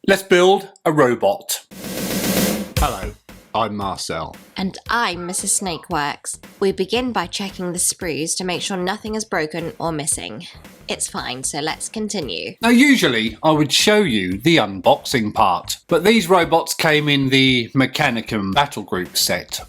Let's build a robot. Hello, I'm Marcel. And I'm Mrs. Snakeworks. We begin by checking the sprues to make sure nothing is broken or missing. It's fine, so let's continue. Now usually I would show you the unboxing part, but these robots came in the Mechanicum Battle Group set.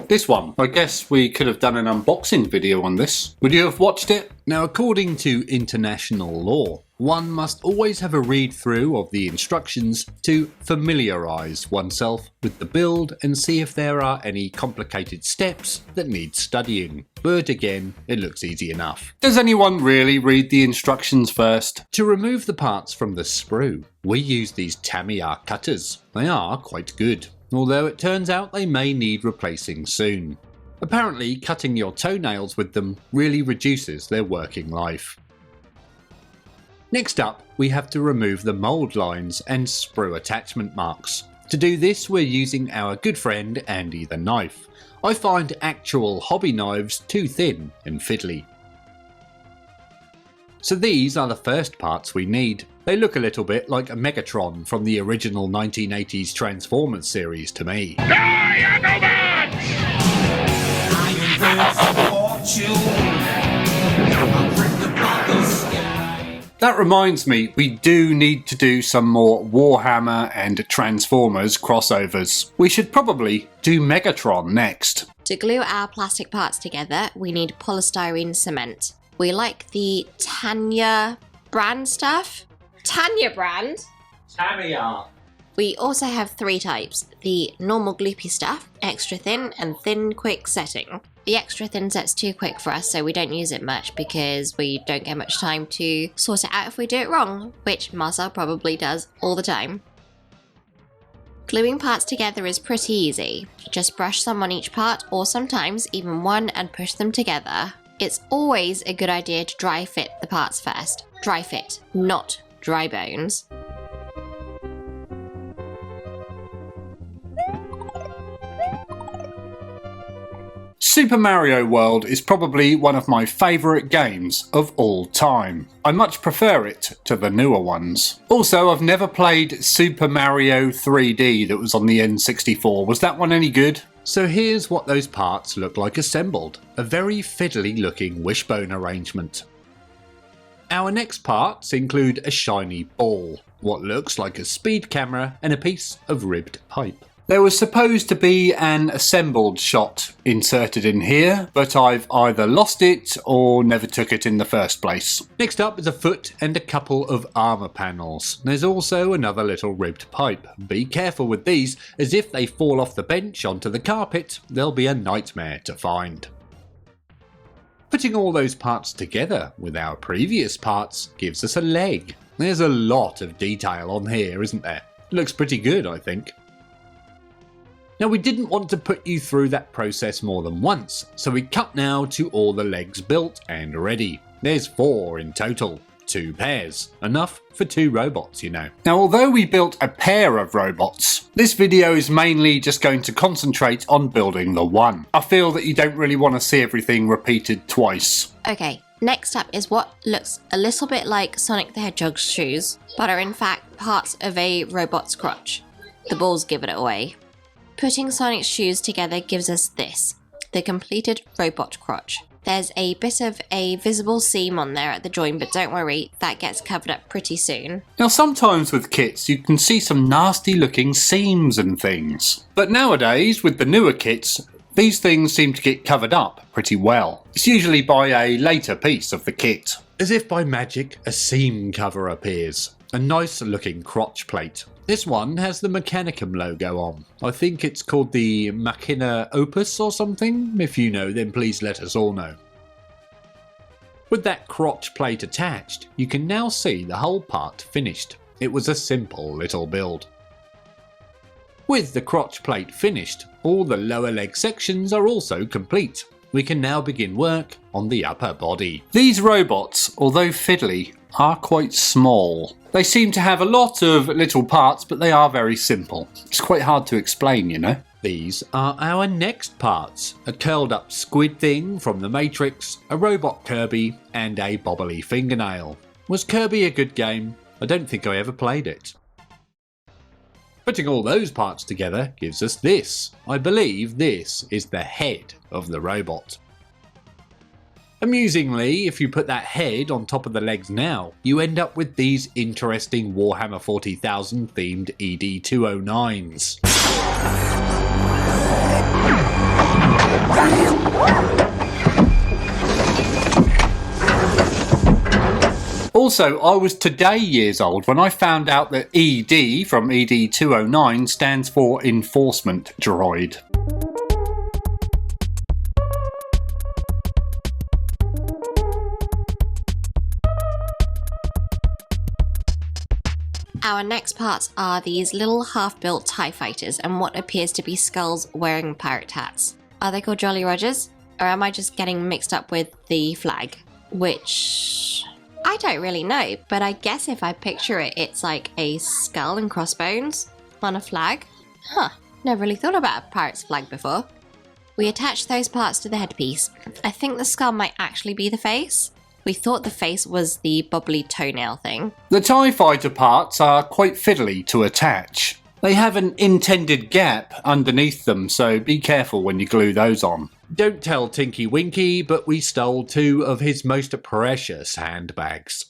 This one, I guess we could have done an unboxing video on this. Would you have watched it? Now, according to international law, one must always have a read through of the instructions to familiarise oneself with the build and see if there are any complicated steps that need studying. But again, it looks easy enough. Does anyone really read the instructions first? To remove the parts from the sprue, we use these Tamiya cutters. They are quite good, although it turns out they may need replacing soon. Apparently, cutting your toenails with them really reduces their working life. Next up, we have to remove the mould lines and sprue attachment marks. To do this, we're using our good friend Andy the knife. I find actual hobby knives too thin and fiddly. So these are the first parts we need. They look a little bit like a Megatron from the original 1980s Transformers series to me. That reminds me, we do need to do some more Warhammer and Transformers crossovers. We should probably do Megatron next. To glue our plastic parts together, we need polystyrene cement. We like the Tanya brand stuff. Tanya brand? Tamiya. We also have three types: the normal gloopy stuff, extra thin, and thin quick setting. The extra thin set's too quick for us, so we don't use it much because we don't get much time to sort it out if we do it wrong, which Marcel probably does all the time. Gluing parts together is pretty easy. Just brush some on each part, or sometimes even one, and push them together. It's always a good idea to dry fit the parts first. Dry fit, not dry bones. Super Mario World is probably one of my favourite games of all time. I much prefer it to the newer ones. Also, I've never played Super Mario 3D that was on the N64. Was that one any good? So here's what those parts look like assembled. A very fiddly looking wishbone arrangement. Our next parts include a shiny ball, what looks like a speed camera, and a piece of ribbed pipe. There was supposed to be an assembled shot inserted in here, but I've either lost it or never took it in the first place. Next up is a foot and a couple of armour panels. There's also another little ribbed pipe. Be careful with these, as if they fall off the bench onto the carpet, they'll be a nightmare to find. Putting all those parts together with our previous parts gives us a leg. There's a lot of detail on here, isn't there? It looks pretty good, I think. Now, we didn't want to put you through that process more than once, so we cut now to all the legs built and ready. There's 4 in total, 2 pairs, enough for 2 robots, you know. Now, although we built a pair of robots, this video is mainly just going to concentrate on building the one. I feel that you don't really want to see everything repeated twice. Okay, next up is what looks a little bit like Sonic the Hedgehog's shoes, but are in fact parts of a robot's crotch. The balls give it away. Putting Sonic's shoes together gives us this, the completed robot crotch. There's a bit of a visible seam on there at the join, but don't worry, that gets covered up pretty soon. Now, sometimes with kits you can see some nasty looking seams and things, but nowadays with the newer kits these things seem to get covered up pretty well. It's usually by a later piece of the kit. As if by magic, a seam cover appears. A nice looking crotch plate. This one has the Mechanicum logo on. I think it's called the Machina Opus or something. If you know, then please let us all know. With that crotch plate attached, you can now see the whole part finished. It was a simple little build. With the crotch plate finished, all the lower leg sections are also complete. We can now begin work on the upper body. These robots, although fiddly, are quite small. They seem to have a lot of little parts, but they are very simple. It's quite hard to explain, you know. These are our next parts. A curled up squid thing from the Matrix, a robot Kirby, and a bobbly fingernail. Was Kirby a good game? I don't think I ever played it. Putting all those parts together gives us this. I believe this is the head of the robot. Amusingly, if you put that head on top of the legs now, you end up with these interesting Warhammer 40,000 themed ED209s. Also, I was today years old when I found out that ED from ED209 stands for Enforcement Droid. Our next parts are these little half-built TIE fighters and what appears to be skulls wearing pirate hats. Are they called Jolly Rogers? Or am I just getting mixed up with the flag? Which... I don't really know, but I guess if I picture it, it's like a skull and crossbones on a flag. Huh, never really thought about a pirate's flag before. We attach those parts to the headpiece. I think the skull might actually be the face. We thought the face was the bubbly toenail thing. The TIE fighter parts are quite fiddly to attach. They have an intended gap underneath them, so be careful when you glue those on. Don't tell Tinky Winky, but we stole 2 of his most precious handbags.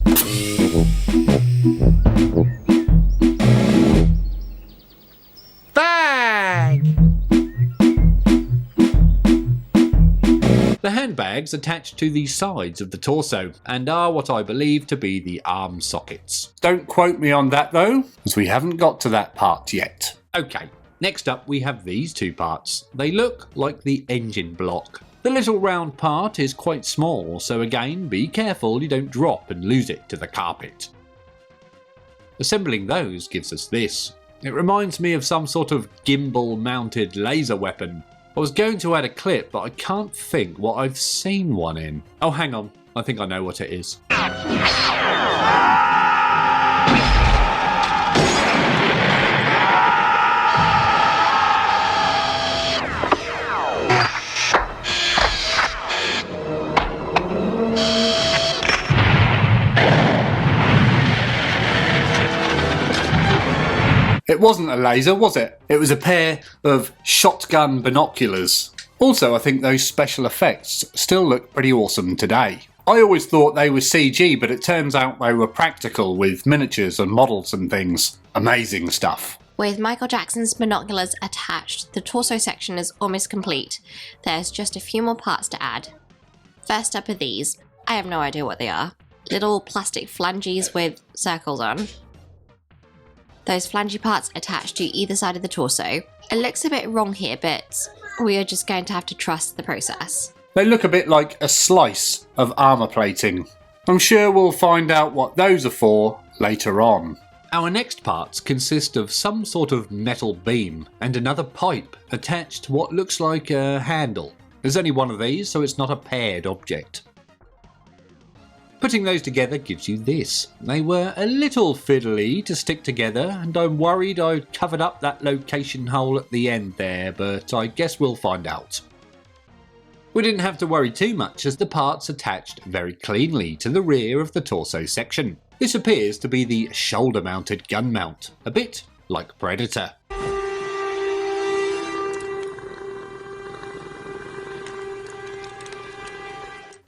Bag! The handbags attach to the sides of the torso and are what I believe to be the arm sockets. Don't quote me on that though, as we haven't got to that part yet. Okay, next up we have these 2 parts. They look like the engine block. The little round part is quite small, so again be careful you don't drop and lose it to the carpet. Assembling those gives us this. It reminds me of some sort of gimbal mounted laser weapon. I was going to add a clip, but I can't think what I've seen one in. Oh, hang on. I think I know what it is. It wasn't a laser, was it? It was a pair of shotgun binoculars. Also, I think those special effects still look pretty awesome today. I always thought they were CG, but it turns out they were practical with miniatures and models and things. Amazing stuff. With Michael Jackson's binoculars attached, the torso section is almost complete. There's just a few more parts to add. First up are these. I have no idea what they are. Little plastic flanges with circles on. Those flangy parts attached to either side of the torso. It looks a bit wrong here, but we are just going to have to trust the process. They look a bit like a slice of armour plating. I'm sure we'll find out what those are for later on. Our next parts consist of some sort of metal beam and another pipe attached to what looks like a handle. There's only one of these, so it's not a paired object. Putting those together gives you this. They were a little fiddly to stick together, and I'm worried I covered up that location hole at the end there, but I guess we'll find out. We didn't have to worry too much as the parts attached very cleanly to the rear of the torso section. This appears to be the shoulder-mounted gun mount, a bit like Predator.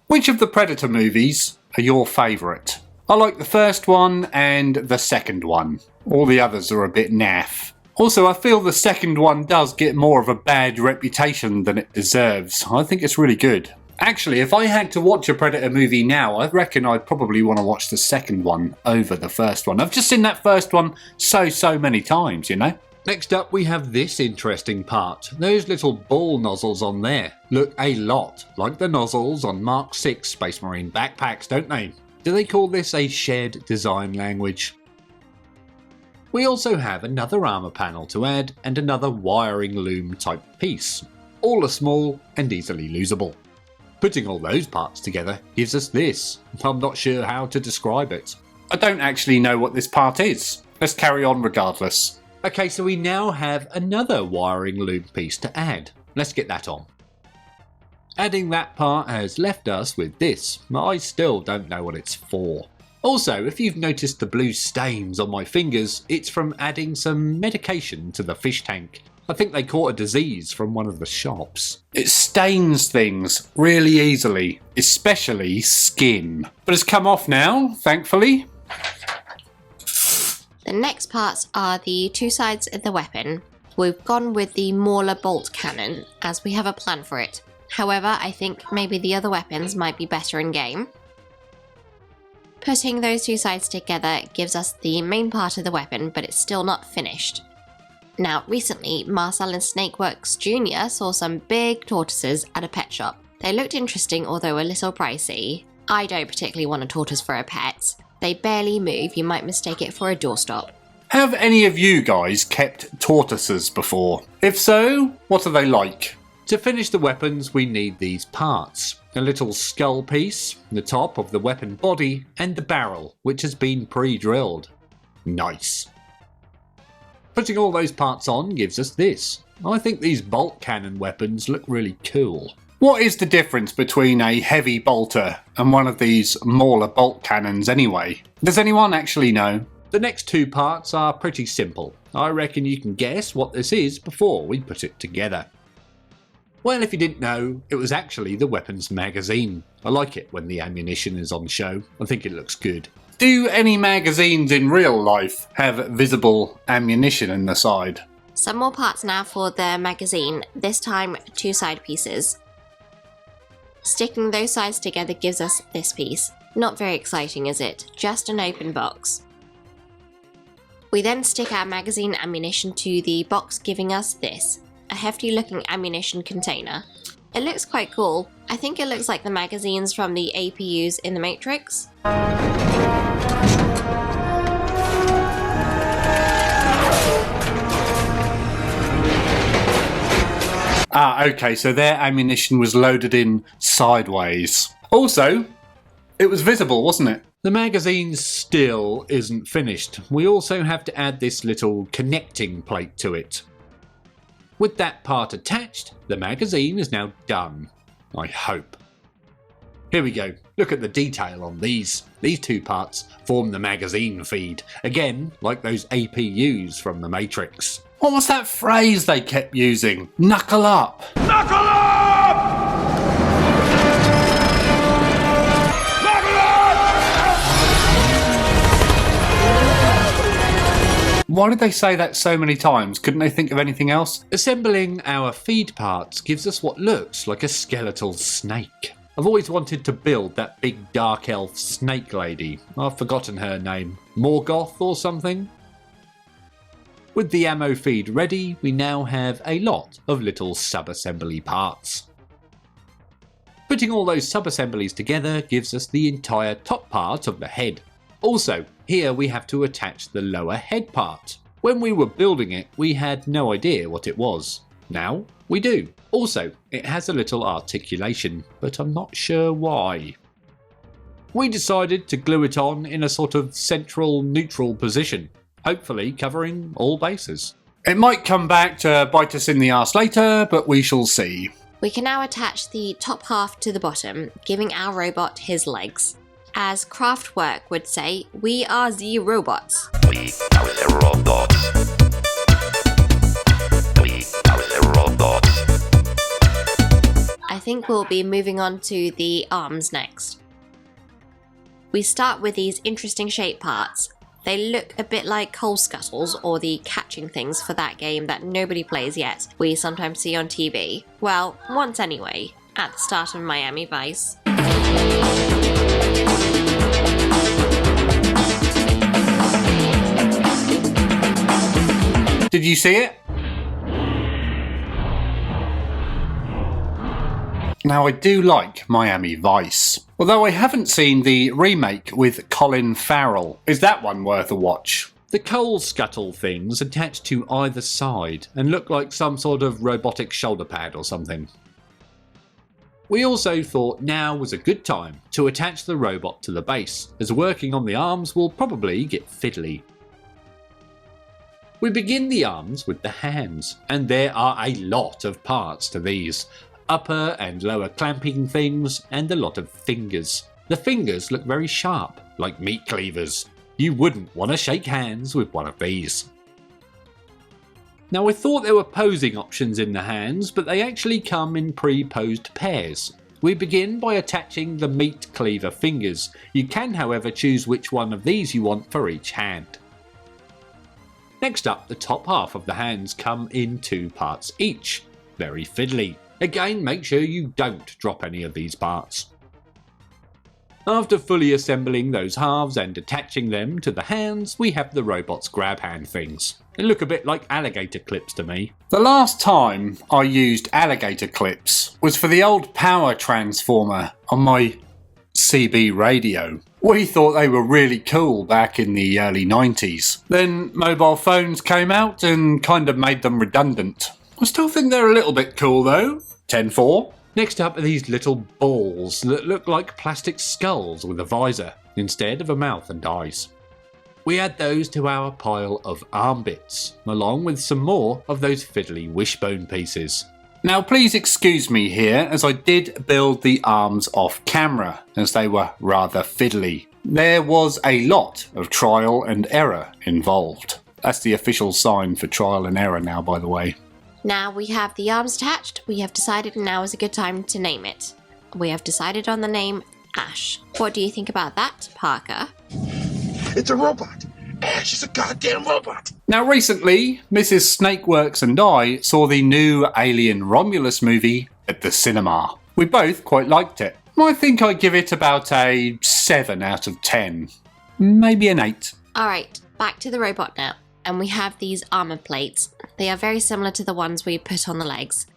Which of the Predator movies are your favourite? I like the first one and the second one. All the others are a bit naff. Also, I feel the second one does get more of a bad reputation than it deserves. I think it's really good. Actually, if I had to watch a Predator movie now, I reckon I'd probably want to watch the second one over the first one. I've just seen that first one so many times, you know? Next up we have this interesting part. Those little ball nozzles on there look a lot like the nozzles on Mark VI Space Marine backpacks, don't they? Do they call this a shared design language? We also have another armour panel to add and another wiring loom type piece. All are small and easily losable. Putting all those parts together gives us this. I'm not sure how to describe it. I don't actually know what this part is. Let's carry on regardless. Okay, so we now have another wiring loom piece to add. Let's get that on. Adding that part has left us with this. I still don't know what it's for. Also, if you've noticed the blue stains on my fingers, it's from adding some medication to the fish tank. I think they caught a disease from one of the shops. It stains things really easily, especially skin. But it's come off now, thankfully. The next parts are the two sides of the weapon. We've gone with the Mauler bolt cannon, as we have a plan for it. However, I think maybe the other weapons might be better in game. Putting those two sides together gives us the main part of the weapon, but it's still not finished. Now, recently, Marcel and Snakeworks Jr. saw some big tortoises at a pet shop. They looked interesting, although a little pricey. I don't particularly want a tortoise for a pet. They barely move, you might mistake it for a doorstop. Have any of you guys kept tortoises before? If so, what are they like? To finish the weapons, we need these parts. A little skull piece, the top of the weapon body, and the barrel, which has been pre-drilled. Nice. Putting all those parts on gives us this. I think these bolt cannon weapons look really cool. What is the difference between a heavy bolter and one of these Mauler bolt cannons anyway? Does anyone actually know? The next two parts are pretty simple. I reckon you can guess what this is before we put it together. Well, if you didn't know, it was actually the weapons magazine. I like it when the ammunition is on show. I think it looks good. Do any magazines in real life have visible ammunition in the side? Some more parts now for the magazine, this time two side pieces. Sticking those sides together gives us this piece. Not very exciting, is it? Just an open box. We then stick our magazine ammunition to the box, giving us this. A hefty looking ammunition container. It looks quite cool. I think it looks like the magazines from the APUs in the Matrix. Okay, so their ammunition was loaded in sideways. Also, it was visible, wasn't it? The magazine still isn't finished. We also have to add this little connecting plate to it. With that part attached, the magazine is now done. I hope. Here we go. Look at the detail on these. These two parts form the magazine feed. Again, like those APUs from the Matrix. What was that phrase they kept using? Knuckle up! Knuckle up! Knuckle up! Why did they say that so many times? Couldn't they think of anything else? Assembling our feed parts gives us what looks like a skeletal snake. I've always wanted to build that big dark elf snake lady. I've forgotten her name. Morgoth or something? With the ammo feed ready, we now have a lot of little sub-assembly parts. Putting all those sub-assemblies together gives us the entire top part of the head. Also, here we have to attach the lower head part. When we were building it, we had no idea what it was. Now, we do. Also, it has a little articulation, but I'm not sure why. We decided to glue it on in a sort of central neutral position, hopefully covering all bases. It might come back to bite us in the arse later, but we shall see. We can now attach the top half to the bottom, giving our robot his legs. As Craftwork would say, we are the robots. We are the robots. We are the robots. I think we'll be moving on to the arms next. We start with these interesting shape parts. They look a bit like coal scuttles or the catching things for that game that nobody plays yet, we sometimes see on TV. Well, once anyway, at the start of Miami Vice. Did you see it? Now, I do like Miami Vice, although I haven't seen the remake with Colin Farrell. Is that one worth a watch? The coal scuttle things attach to either side and look like some sort of robotic shoulder pad or something. We also thought now was a good time to attach the robot to the base, as working on the arms will probably get fiddly. We begin the arms with the hands, and there are a lot of parts to these. Upper and lower clamping things, and a lot of fingers. The fingers look very sharp, like meat cleavers. You wouldn't want to shake hands with one of these. Now I thought there were posing options in the hands, but they actually come in pre-posed pairs. We begin by attaching the meat cleaver fingers. You can however choose which one of these you want for each hand. Next up, the top half of the hands come in 2 parts each. Very fiddly. Again, make sure you don't drop any of these parts. After fully assembling those halves and attaching them to the hands, we have the robot's grab hand things. They look a bit like alligator clips to me. The last time I used alligator clips was for the old power transformer on my CB radio. We thought they were really cool back in the early 90s. Then mobile phones came out and kind of made them redundant. I still think they're a little bit cool though. 10-4. Next up are these little balls that look like plastic skulls with a visor instead of a mouth and eyes. We add those to our pile of arm bits, along with some more of those fiddly wishbone pieces. Now please excuse me here, as I did build the arms off camera, as they were rather fiddly. There was a lot of trial and error involved. That's the official sign for trial and error now, by the way. Now we have the arms attached, we have decided now is a good time to name it. We have decided on the name Ash. What do you think about that, Parker? It's a robot. Ash is a goddamn robot. Now recently, Mrs. Snakeworks and I saw the new Alien Romulus movie at the cinema. We both quite liked it. I think I give it about a 7 out of 10. Maybe an 8. Alright, back to the robot now. And we have these armor plates. They are very similar to the ones we put on the legs.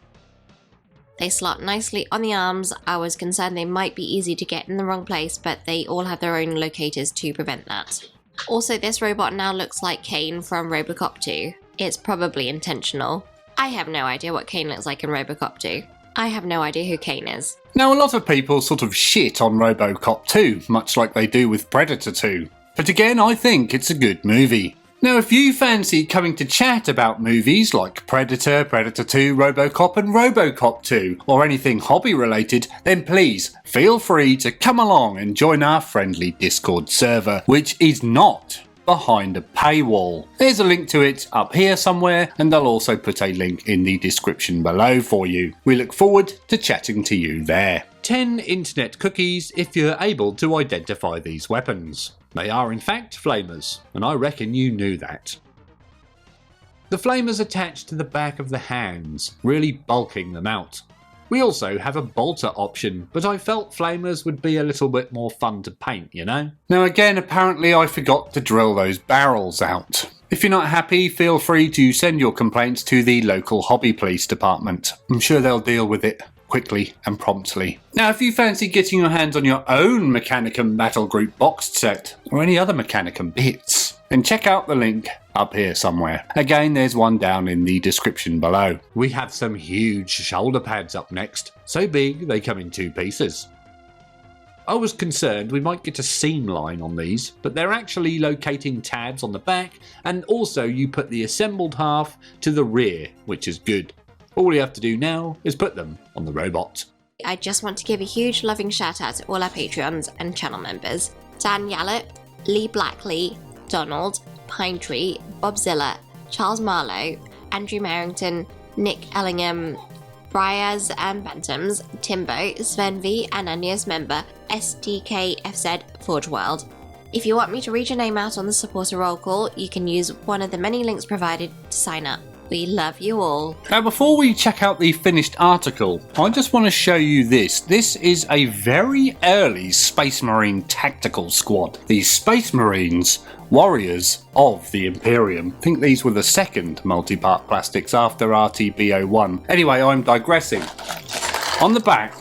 They slot nicely on the arms. I was concerned they might be easy to get in the wrong place, but they all have their own locators to prevent that. Also, this robot now looks like Kane from Robocop 2. It's probably intentional. I have no idea what Kane looks like in Robocop 2. I have no idea who Kane is. Now a lot of people sort of shit on Robocop 2, much like they do with Predator 2. But again, I think it's a good movie. Now if you fancy coming to chat about movies like Predator, Predator 2, Robocop and Robocop 2, or anything hobby related, then please feel free to come along and join our friendly Discord server, which is not behind a paywall. There's a link to it up here somewhere, and I'll also put a link in the description below for you. We look forward to chatting to you there. 10 internet cookies if you're able to identify these weapons. They are in fact flamers, and I reckon you knew that. The flamers attach to the back of the hands, really bulking them out. We also have a bolter option, but I felt flamers would be a little bit more fun to paint, you know? Now again, apparently I forgot to drill those barrels out. If you're not happy, feel free to send your complaints to the local hobby police department. I'm sure they'll deal with it quickly and promptly. Now if you fancy getting your hands on your own Mechanicum Battle Group boxed set, or any other Mechanicum bits, then check out the link up here somewhere. Again, there's one down in the description below. We have some huge shoulder pads up next, so big they come in 2 pieces. I was concerned we might get a seam line on these, but they're actually locating tabs on the back, and also you put the assembled half to the rear, which is good. All you have to do now is put them on the robot. I just want to give a huge loving shout out to all our Patreons and channel members. Dan Yallett, Lee Blackley, Donald, Pine Tree, Bobzilla, Charles Marlowe, Andrew Merrington, Nick Ellingham, Briaz and Bantams, Timbo, Sven V and our newest member, STKFZ Forge World. If you want me to read your name out on the supporter roll call, you can use one of the many links provided to sign up. We love you all. Now before we check out the finished article, I just want to show you this. This is a very early Space Marine tactical squad. The Space Marines, warriors of the Imperium. I think these were the second multi-part plastics after RTB01. Anyway, I'm digressing. On the back,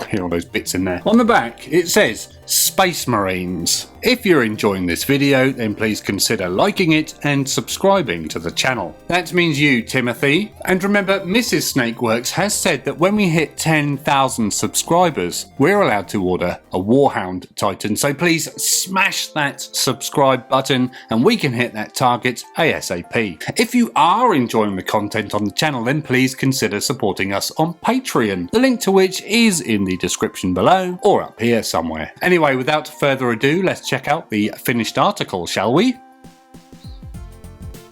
here are all those bits in there. On the back, it says Space Marines. If you're enjoying this video, then please consider liking it and subscribing to the channel. That means you, Timothy. And remember, Mrs. Snakeworks has said that when we hit 10,000 subscribers, we're allowed to order a Warhound Titan. So please smash that subscribe button and we can hit that target ASAP. If you are enjoying the content on the channel, then please consider supporting us on Patreon, the link to which is in the description below or up here somewhere. Anyway, without further ado, let's check out the finished article, shall we?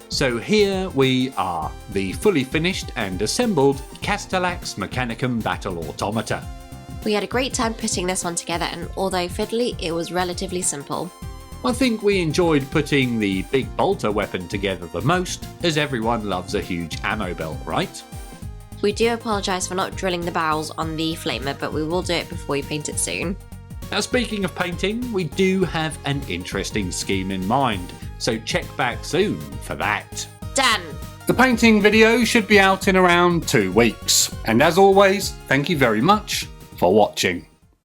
So here we are, the fully finished and assembled Castellax Mechanicum Battle Automata. We had a great time putting this one together, and although fiddly, it was relatively simple. I think we enjoyed putting the big bolter weapon together the most, as everyone loves a huge ammo belt, right? We do apologise for not drilling the barrels on the flamer, but we will do it before we paint it soon. Now, speaking of painting, we do have an interesting scheme in mind, so check back soon for that. Done! The painting video should be out in around 2 weeks. And as always, thank you very much for watching.